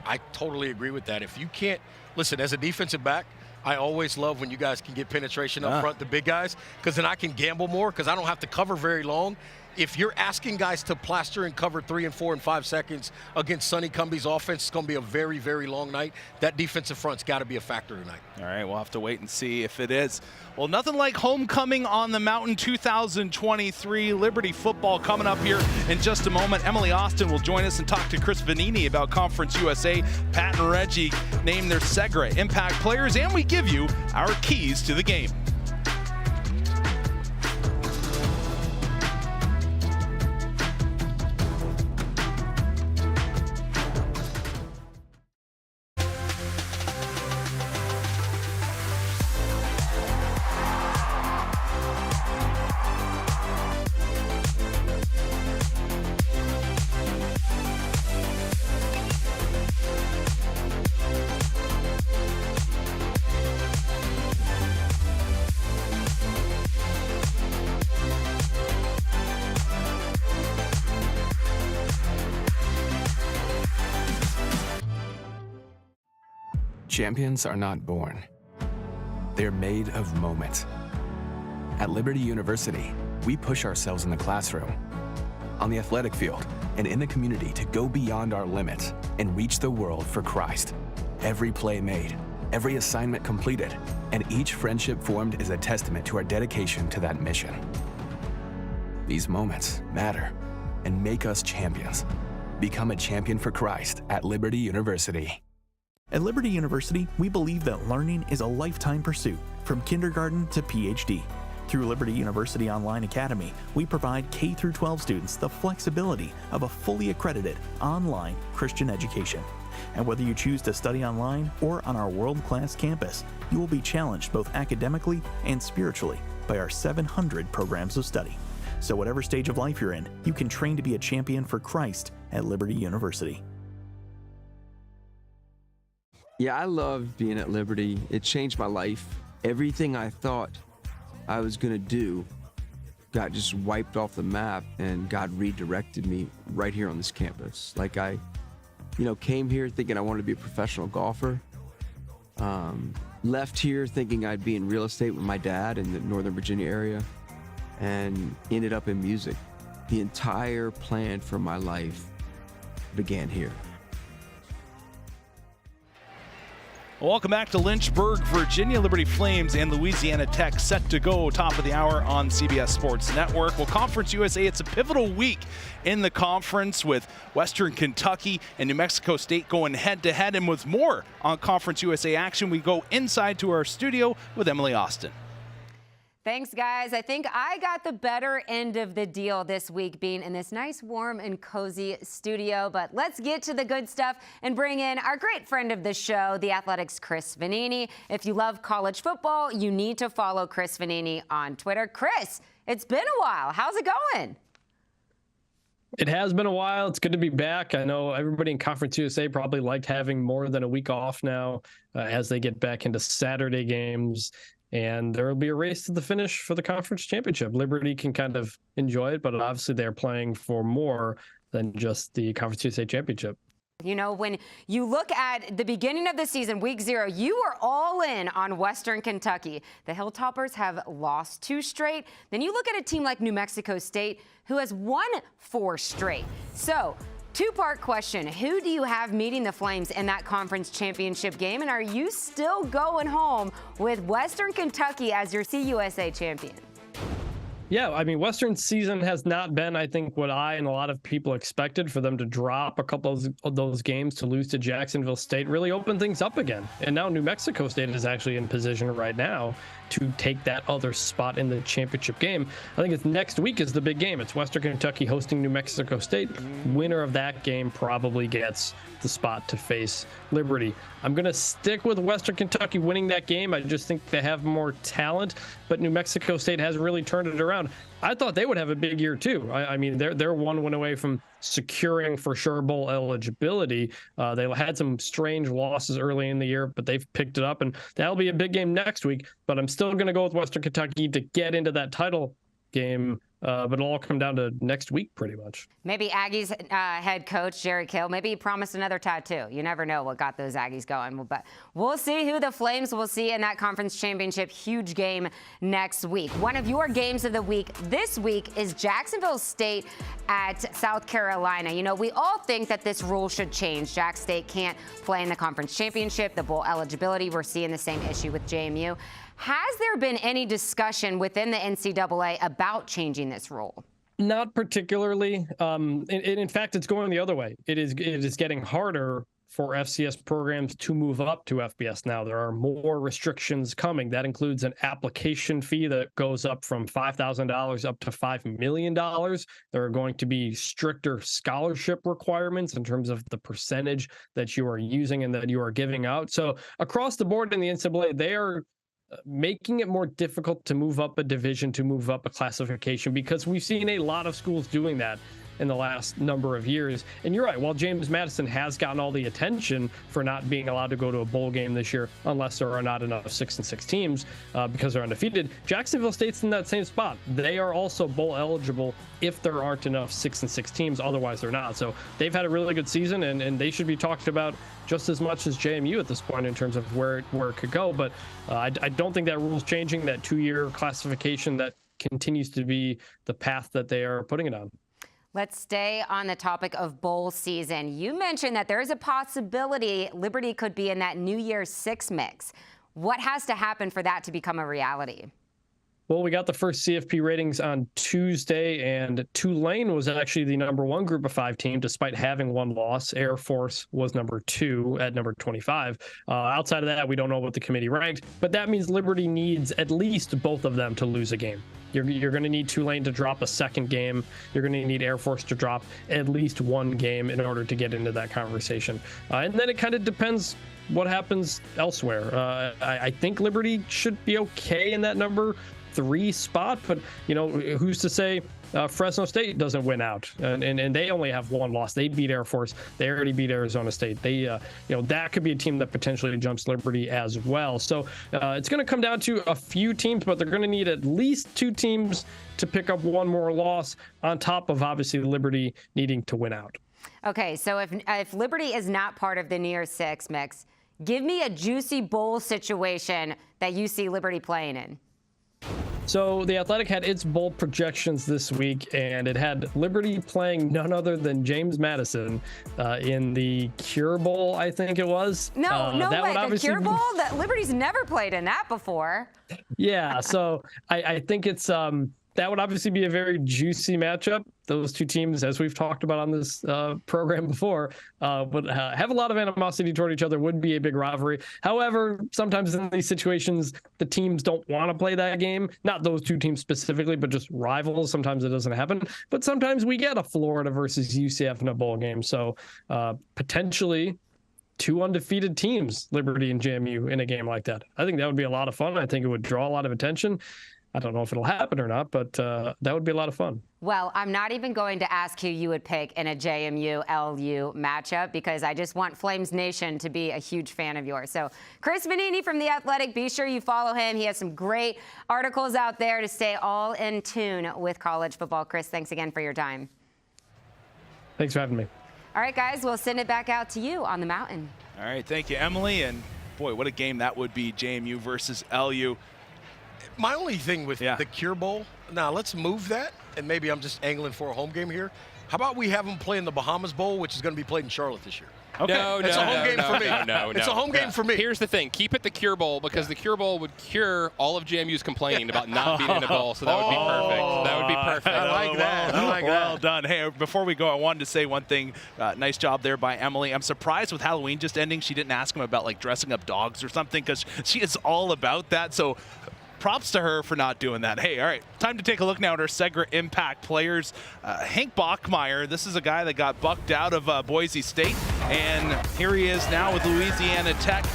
I totally agree with that. If you can't, listen, as a defensive back, I always love when you guys can get penetration up front, the big guys, because then I can gamble more because I don't have to cover very long. If you're asking guys to plaster and cover 3 and 4 and 5 seconds against Sonny Cumbie's offense, it's going to be a very, very long night. That defensive front's got to be a factor tonight. All right, we'll have to wait and see if it is. Well, nothing like homecoming on the mountain 2023. Liberty football coming up here in just a moment. Emily Austin will join us and talk to Chris Vanini about Conference USA. Pat and Reggie name their Segra Impact players, and we give you our keys to the game. Champions are not born. They're made of moments. At Liberty University, we push ourselves in the classroom, on the athletic field, and in the community to go beyond our limits and reach the world for Christ. Every play made, every assignment completed, and each friendship formed is a testament to our dedication to that mission. These moments matter and make us champions. Become a champion for Christ at Liberty University. At Liberty University, we believe that learning is a lifetime pursuit, from kindergarten to PhD. Through Liberty University Online Academy, we provide K-12 students the flexibility of a fully accredited online Christian education. And whether you choose to study online or on our world-class campus, you will be challenged both academically and spiritually by our 700 programs of study. So whatever stage of life you're in, you can train to be a champion for Christ at Liberty University. Yeah, I loved being at Liberty. It changed my life. Everything I thought I was going to do got just wiped off the map, and God redirected me right here on this campus. Like I came here thinking I wanted to be a professional golfer. Left here thinking I'd be in real estate with my dad in the Northern Virginia area, and ended up in music. The entire plan for my life began here. Welcome back to Lynchburg, Virginia. Liberty Flames and Louisiana Tech set to go top of the hour on CBS Sports Network. Well, Conference USA, it's a pivotal week in the conference with Western Kentucky and New Mexico State going head-to-head. And with more on Conference USA action, we go inside to our studio with Emily Austin. Thanks, guys. I think I got the better end of the deal this week, being in this nice, warm, and cozy studio. But let's get to the good stuff and bring in our great friend of the show, the Athletics' Chris Vanini. If you love college football, you need to follow Chris Vanini on Twitter. Chris, it's been a while. How's it going? It has been a while. It's good to be back. I know everybody in Conference USA probably liked having more than a week off now as they get back into Saturday games. And there will be a race to the finish for the conference championship. Liberty can kind of enjoy it, but obviously they're playing for more than just the Conference USA championship. You know, when you look at the beginning of the season, week 0, you were all in on Western Kentucky. The Hilltoppers have lost 2 straight. Then you look at a team like New Mexico State, who has won 4 straight. So, 2-part question. Who do you have meeting the Flames in that conference championship game? And are you still going home with Western Kentucky as your CUSA champion? Yeah, I mean, Western's season has not been, I think, what I and a lot of people expected. For them to drop a couple of those games to lose to Jacksonville State really opened things up again. And now New Mexico State is actually in position right now to take that other spot in the championship game. I think it's next week is the big game. It's Western Kentucky hosting New Mexico State. Winner of that game probably gets the spot to face Liberty. I'm going to stick with Western Kentucky winning that game. I just think they have more talent, but New Mexico State has really turned it around. I thought they would have a big year too. I mean, they're 1 win away from securing for sure bowl eligibility. They had some strange losses early in the year, but they've picked it up, and that'll be a big game next week. But I'm still going to go with Western Kentucky to get into that title game. But it'll all come down to next week, pretty much. Maybe Aggies head coach Jerry Kill, maybe he promised another tattoo. You never know what got those Aggies going. But we'll see who the Flames will see in that conference championship huge game next week. One of your games of the week this week is Jacksonville State at South Carolina. You know, we all think that this rule should change. Jack State can't play in the conference championship, the bowl eligibility. We're seeing the same issue with JMU. Has there been any discussion within the NCAA about changing this rule? Not particularly. In fact, it's going the other way. It is getting harder for FCS programs to move up to FBS now. There are more restrictions coming. That includes an application fee that goes up from $5,000 up to $5 million. There are going to be stricter scholarship requirements in terms of the percentage that you are using and that you are giving out. So across the board in the NCAA, they are making it more difficult to move up a division, to move up a classification, because we've seen a lot of schools doing that in the last number of years. And you're right, while James Madison has gotten all the attention for not being allowed to go to a bowl game this year unless there are not enough 6-6 teams because they're undefeated, Jacksonville State's in that same spot. They are also bowl eligible if there aren't enough 6-6 teams, otherwise they're not. So they've had a really good season, and they should be talked about just as much as JMU at this point in terms of where it could go. But I don't think that rule's changing. That 2-year classification, that continues to be the path that they are putting it on. Let's stay on the topic of bowl season. You mentioned that there is a possibility Liberty could be in that New Year's 6 mix. What has to happen for that to become a reality? Well, we got the first CFP ratings on Tuesday, and Tulane was actually the number 1 Group of 5 team, despite having 1 loss. Air Force was number 2 at number 25. Outside of that, we don't know what the committee ranked, but that means Liberty needs at least both of them to lose a game. You're going to need Tulane to drop a second game. You're going to need Air Force to drop at least 1 game in order to get into that conversation. And then it kind of depends what happens elsewhere. I think Liberty should be okay in that number 3 spot, but who's to say Fresno State doesn't win out, and they only have 1 loss. They beat Air Force. They already beat Arizona State. They that could be a team that potentially jumps Liberty as well. So it's going to come down to a few teams, but they're going to need at least 2 teams to pick up 1 more loss on top of obviously Liberty needing to win out. Okay, so if Liberty is not part of the New Year's 6 mix, give me a juicy bowl situation that you see Liberty playing in. So the Athletic had its bowl projections this week, and it had Liberty playing none other than James Madison in the Cure Bowl, I think it was. No way. The Cure Bowl? Liberty's never played in that before. Yeah, so I think it's that would obviously be a very juicy matchup. Those two teams, as we've talked about on this program before, would have a lot of animosity toward each other, would be a big rivalry. However, sometimes in these situations, the teams don't want to play that game. Not those two teams specifically, but just rivals. Sometimes it doesn't happen. But sometimes we get a Florida versus UCF in a bowl game. So potentially two undefeated teams, Liberty and JMU, in a game like that. I think that would be a lot of fun. I think it would draw a lot of attention. I don't know if it'll happen or not, but that would be a lot of fun. Well, I'm not even going to ask who you would pick in a JMU-LU matchup because I just want Flames Nation to be a huge fan of yours. So Chris Vanini from The Athletic, be sure you follow him. He has some great articles out there to stay all in tune with college football. Chris, thanks again for your time. Thanks for having me. All right, guys, we'll send it back out to you on the mountain. All right, thank you, Emily. And boy, what a game that would be, JMU versus LU. My only thing with the Cure Bowl, now let's move that, and maybe I'm just angling for a home game here. How about we have them play in the Bahamas Bowl, which is going to be played in Charlotte this year? Okay. No, it's a home game for me. No. It's a home game for me. Here's the thing. Keep it the Cure Bowl because the Cure Bowl would cure all of JMU's complaining about not being in a bowl, so that would be perfect. That would be perfect. I like that. I like well done. Hey, before we go, I wanted to say one thing. Nice job there by Emily. I'm surprised with Halloween just ending, she didn't ask him about like dressing up dogs or something because she is all about that. So props to her for not doing that. Hey, all right, time to take a look now at our Segra Impact players. Hank Bachmeyer, this is a guy that got bucked out of Boise State, and here he is now with Louisiana Tech.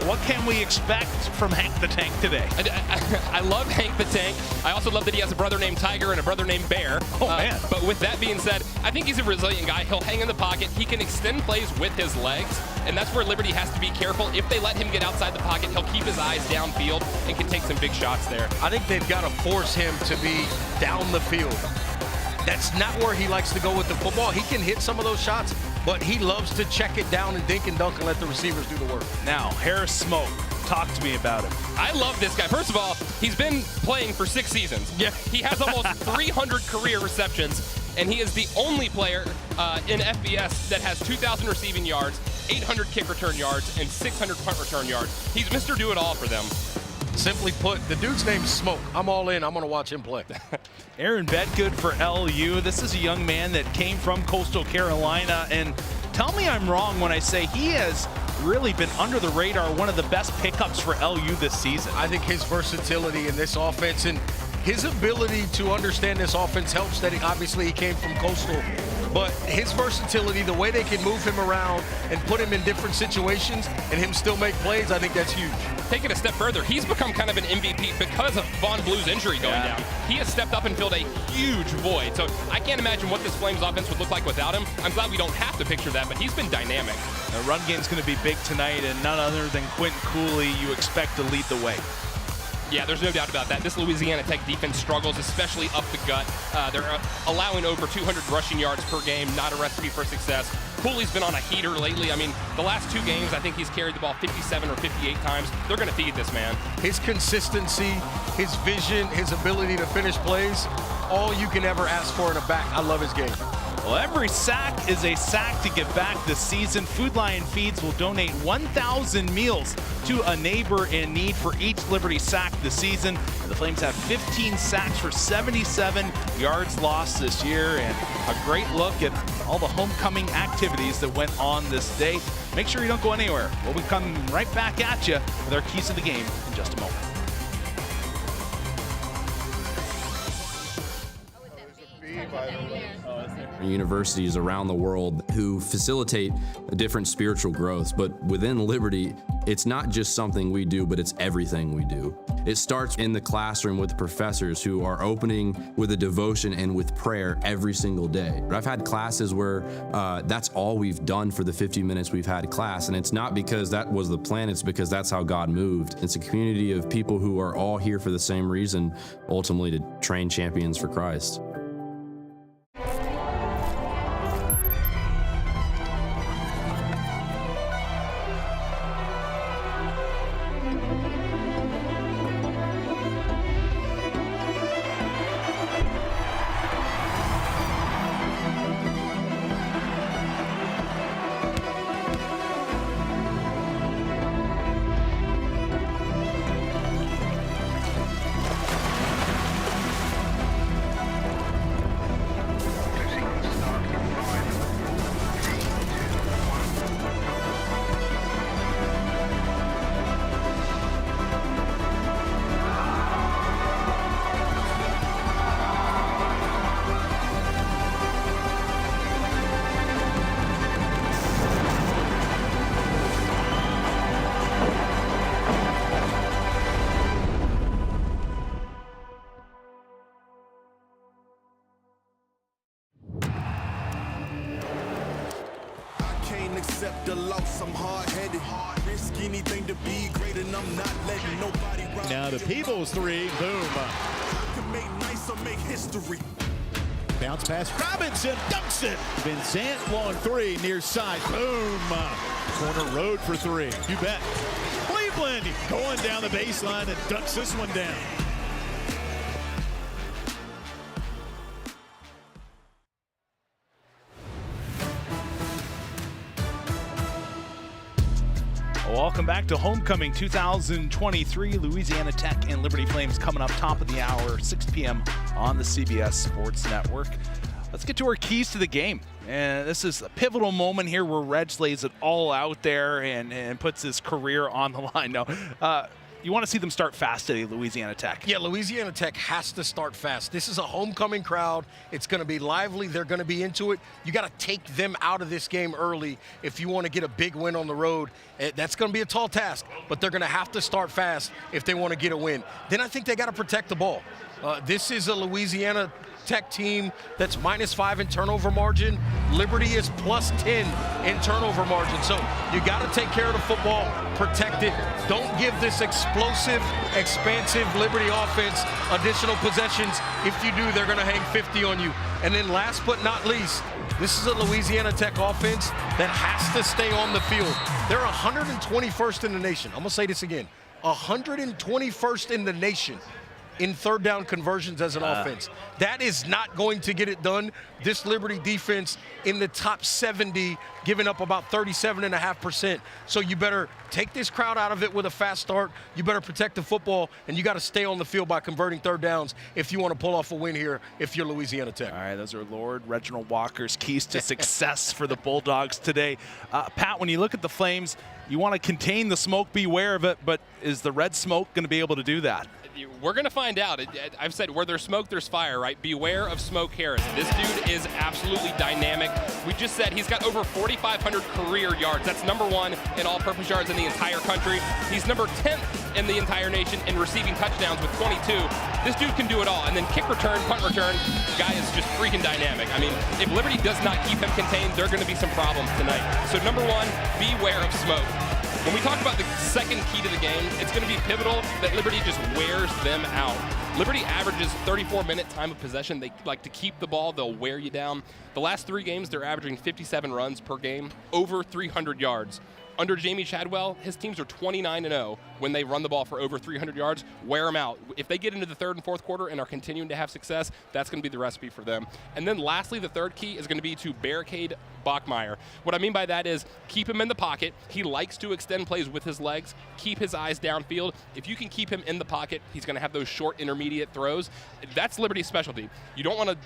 What can we expect from Hank the Tank today? I love Hank the Tank. I also love that he has a brother named Tiger and a brother named Bear. Oh, man. But with that being said, I think he's a resilient guy. He'll hang in the pocket. He can extend plays with his legs, and that's where Liberty has to be careful. If they let him get outside the pocket, he'll keep his eyes downfield and can take some big shots there. I think they've got to force him to be down the field. That's not where he likes to go with the football. He can hit some of those shots, but he loves to check it down and dink and dunk and let the receivers do the work. Now, Harris Smoke, talk to me about him. I love this guy. First of all, he's been playing for 6 seasons. Yeah. He has almost 300 career receptions, and he is the only player in FBS that has 2,000 receiving yards, 800 kick return yards, and 600 punt return yards. He's Mr. Do-It-All for them. Simply put, the dude's name's Smoke. I'm all in. I'm going to watch him play. Aaron Bedgood for LU. This is a young man that came from Coastal Carolina, and tell me I'm wrong when I say he has really been under the radar, one of the best pickups for LU this season. I think his versatility in this offense and his ability to understand this offense helps that obviously he came from Coastal. But his versatility, the way they can move him around and put him in different situations and him still make plays, I think that's huge. Take it a step further. He's become kind of an MVP because of Von Blue's injury going down. He has stepped up and filled a huge void. So I can't imagine what this Flames offense would look like without him. I'm glad we don't have to picture that, but he's been dynamic. The run game's going to be big tonight, and none other than Quentin Cooley you expect to lead the way. Yeah, there's no doubt about that. This Louisiana Tech defense struggles, especially up the gut. They're allowing over 200 rushing yards per game, not a recipe for success. Cooley's been on a heater lately. I mean, the last 2 games, I think he's carried the ball 57 or 58 times. They're going to feed this man. His consistency, his vision, his ability to finish plays, all you can ever ask for in a back. I love his game. Well, every sack is a sack to give back this season. Food Lion Feeds will donate 1,000 meals to a neighbor in need for each Liberty sack this season. And the Flames have 15 sacks for 77 yards lost this year, and a great look at all the homecoming activities that went on this day. Make sure you don't go anywhere. We'll be coming right back at you with our keys to the game in just a moment. Universities around the world who facilitate different spiritual growths, but within Liberty, it's not just something we do, but it's everything we do. It starts in the classroom with professors who are opening with a devotion and with prayer every single day. I've had classes where that's all we've done for the 50 minutes we've had class, and it's not because that was the plan, it's because that's how God moved. It's a community of people who are all here for the same reason, ultimately to train champions for Christ. the loss, I'm hard-headed. Risk anything to be great, and I'm not letting nobody rob. Now the Peebles three, boom. I can make nice or make history. Bounce pass, Robinson dunks it. Vincent, long three, near side, boom. Corner road for three, you bet. Cleveland going down the baseline and dunks this one down. Welcome back to Homecoming 2023. Louisiana Tech and Liberty Flames coming up top of the hour, 6 p.m. on the CBS Sports Network. Let's get to our keys to the game. And this is a pivotal moment here where Reg lays it all out there and puts his career on the line. No, you want to see them start fast today, Louisiana Tech. Yeah, Louisiana Tech has to start fast. This is a homecoming crowd. It's going to be lively. They're going to be into it. You got to take them out of this game early if you want to get a big win on the road. That's going to be a tall task, but they're going to have to start fast if they want to get a win. Then I think they got to protect the ball. This is a Louisiana Tech team that's -5 in turnover margin. Liberty is +10 in turnover margin. So you got to take care of the football, protect it. Don't give this explosive, expansive Liberty offense additional possessions. If you do, they're going to hang 50 on you. And then last but not least, this is a Louisiana Tech offense that has to stay on the field. They're 121st in the nation. I'm going to say this again. 121st in the nation in third down conversions as an offense. That is not going to get it done. This Liberty defense in the top 70, giving up about 37.5%. So you better take this crowd out of it with a fast start. You better protect the football, and you got to stay on the field by converting third downs if you want to pull off a win here if you're Louisiana Tech. All right, those are Lord Reginald Walker's keys to success for the Bulldogs today. Pat, when you look at the Flames, you want to contain the smoke, beware of it, but is the red smoke going to be able to do that? We're going to find out. I've said where there's smoke, there's fire, right? Beware of Smoke Harris. This dude is absolutely dynamic. We just said he's got over 4,500 career yards. That's #1 in all-purpose yards in the entire country. He's number 10th in the entire nation in receiving touchdowns with 22. This dude can do it all. And then kick return, punt return, guy is just freaking dynamic. I mean, if Liberty does not keep him contained, there are going to be some problems tonight. So #1, beware of smoke. When we talk about the second key to the game, it's going to be pivotal that Liberty just wears them out. Liberty averages 34-minute time of possession. They like to keep the ball. They'll wear you down. The last 3 games, they're averaging 57 runs per game, over 300 yards. Under Jamie Chadwell, his teams are 29-0 when they run the ball for over 300 yards. Wear them out. If they get into the third and fourth quarter and are continuing to have success, that's going to be the recipe for them. And then lastly, the third key is going to be to barricade Bachmeier. What I mean by that is keep him in the pocket. He likes to extend plays with his legs. Keep his eyes downfield. If you can keep him in the pocket, he's going to have those short intermediate throws. That's Liberty's specialty. You don't want to...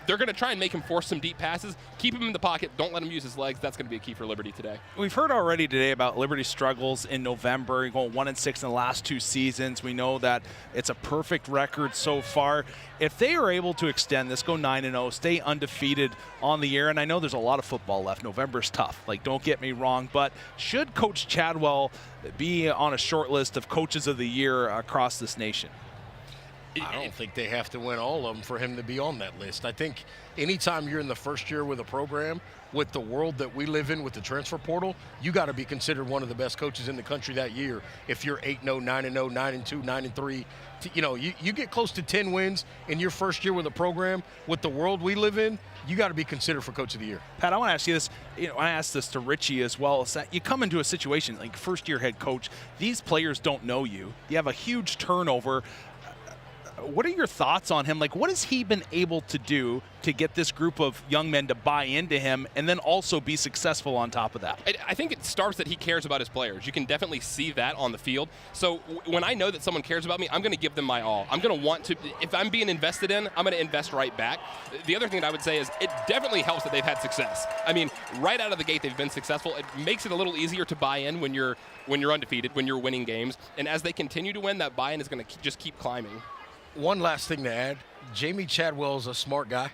They're going to try and make him force some deep passes. Keep him in the pocket. Don't let him use his legs. That's going to be a key for Liberty today. We've heard already today about Liberty's struggles in November, going 1-6 in the last 2 seasons. We know that it's a perfect record so far. If they are able to extend this, go 9-0, stay undefeated on the year, and I know there's a lot of football left. November's tough. Like, don't get me wrong, but should Coach Chadwell be on a short list of coaches of the year across this nation? I don't think they have to win all of them for him to be on that list. I think anytime you're in the first year with a program, with the world that we live in with the transfer portal, you got to be considered one of the best coaches in the country that year. If you're 8-0, 9-0, 9-2, 9-3, you know, you get close to 10 wins in your first year with a program, with the world we live in, you got to be considered for Coach of the Year. Pat, I want to ask you this. You know, I asked this to Richie as well. Is that you come into a situation like first-year head coach, these players don't know you. You have a huge turnover. What are your thoughts on him? Like, what has he been able to do to get this group of young men to buy into him and then also be successful on top of that? I think it starts that he cares about his players. You can definitely see that on the field. So when I know that someone cares about me, I'm going to give them my all. I'm going to want to, if I'm being invested in, I'm going to invest right back. The other thing that I would say is it definitely helps that they've had success. I mean, right out of the gate, they've been successful. It makes it a little easier to buy in when you're undefeated, when you're winning games. And as they continue to win, that buy-in is going to just keep climbing. One last thing to add, Jamie Chadwell's a smart guy.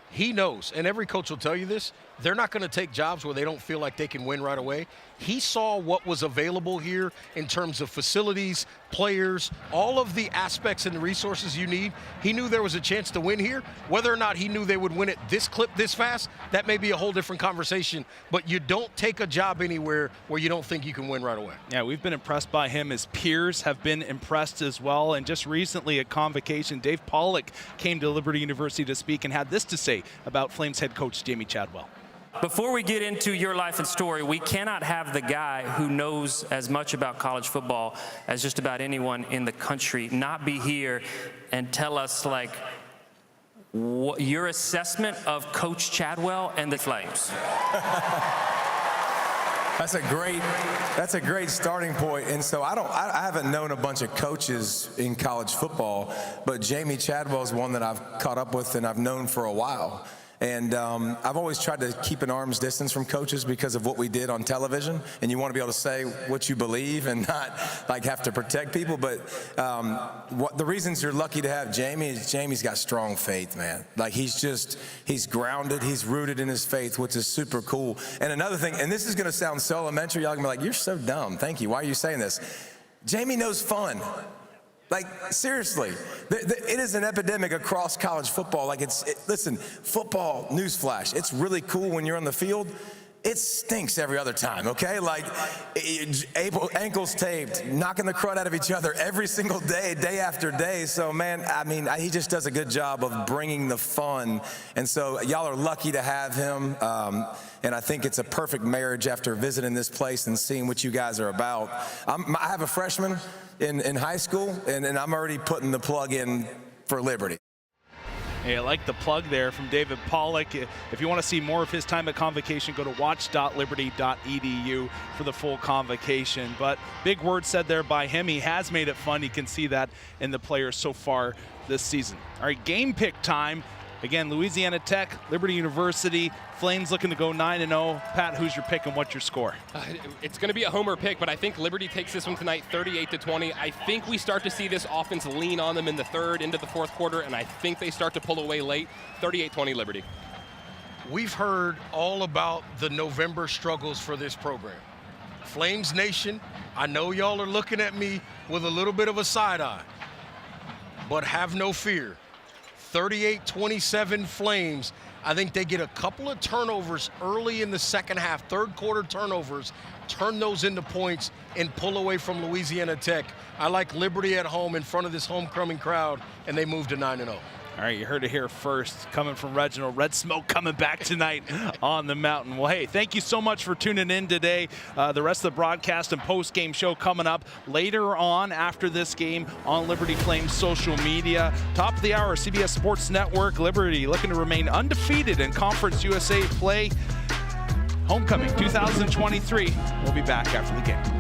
He knows, and every coach will tell you this, they're not going to take jobs where they don't feel like they can win right away. He saw what was available here in terms of facilities, players, all of the aspects and the resources you need. He knew there was a chance to win here. Whether or not he knew they would win it this clip this fast, that may be a whole different conversation. But you don't take a job anywhere where you don't think you can win right away. Yeah, we've been impressed by him. His peers have been impressed as well. And just recently at Convocation, Dave Pollock came to Liberty University to speak and had this to say about Flames head coach Jamie Chadwell. Before we get into your life and story, we cannot have the guy who knows as much about college football as just about anyone in the country not be here and tell us, like, what your assessment of Coach Chadwell and the Flames. That's a great starting point. And so I haven't known a bunch of coaches in college football, but Jamie Chadwell is one that I've caught up with and I've known for a while. And I've always tried to keep an arm's distance from coaches because of what we did on television. And you want to be able to say what you believe and not like have to protect people. But the reasons you're lucky to have Jamie is Jamie's got strong faith, man. Like he's grounded, he's rooted in his faith, which is super cool. And another thing, and this is going to sound so elementary, y'all gonna be like, you're so dumb. Thank you. Why are you saying this? Jamie knows fun. Like, seriously, it is an epidemic across college football. Like, listen, football, newsflash, it's really cool when you're on the field. It stinks every other time, okay? Like, ankles taped, knocking the crud out of each other every single day, day after day. So, man, I mean, he just does a good job of bringing the fun. And so y'all are lucky to have him. And I think it's a perfect marriage after visiting this place and seeing what you guys are about. I have a freshman in high school, and I'm already putting the plug in for Liberty. Hey, I like the plug there from David Pollock. If you want to see more of his time at Convocation, go to watch.liberty.edu for the full Convocation. But big words said there by him. He has made it fun. You can see that in the players so far this season. All right, game pick time. Again, Louisiana Tech, Liberty University, Flames looking to go 9-0. Pat, who's your pick and what's your score? It's going to be a homer pick, but I think Liberty takes this one tonight 38-20. I think we start to see this offense lean on them in the third into the fourth quarter, and I think they start to pull away late. 38-20 Liberty. We've heard all about the November struggles for this program. Flames Nation, I know y'all are looking at me with a little bit of a side eye, but have no fear. 38-27 Flames. I think they get a couple of turnovers early in the second half, third quarter turnovers, turn those into points and pull away from Louisiana Tech. I like Liberty at home in front of this homecoming crowd, and they move to 9-0. All right, you heard it here first, coming from Reginald. Red Smoke coming back tonight on the mountain. Well, hey, thank you so much for tuning in today. The rest of the broadcast and post-game show coming up later on after this game on Liberty Flames social media. Top of the hour, CBS Sports Network. Liberty looking to remain undefeated in Conference USA play. Homecoming 2023. We'll be back after the game.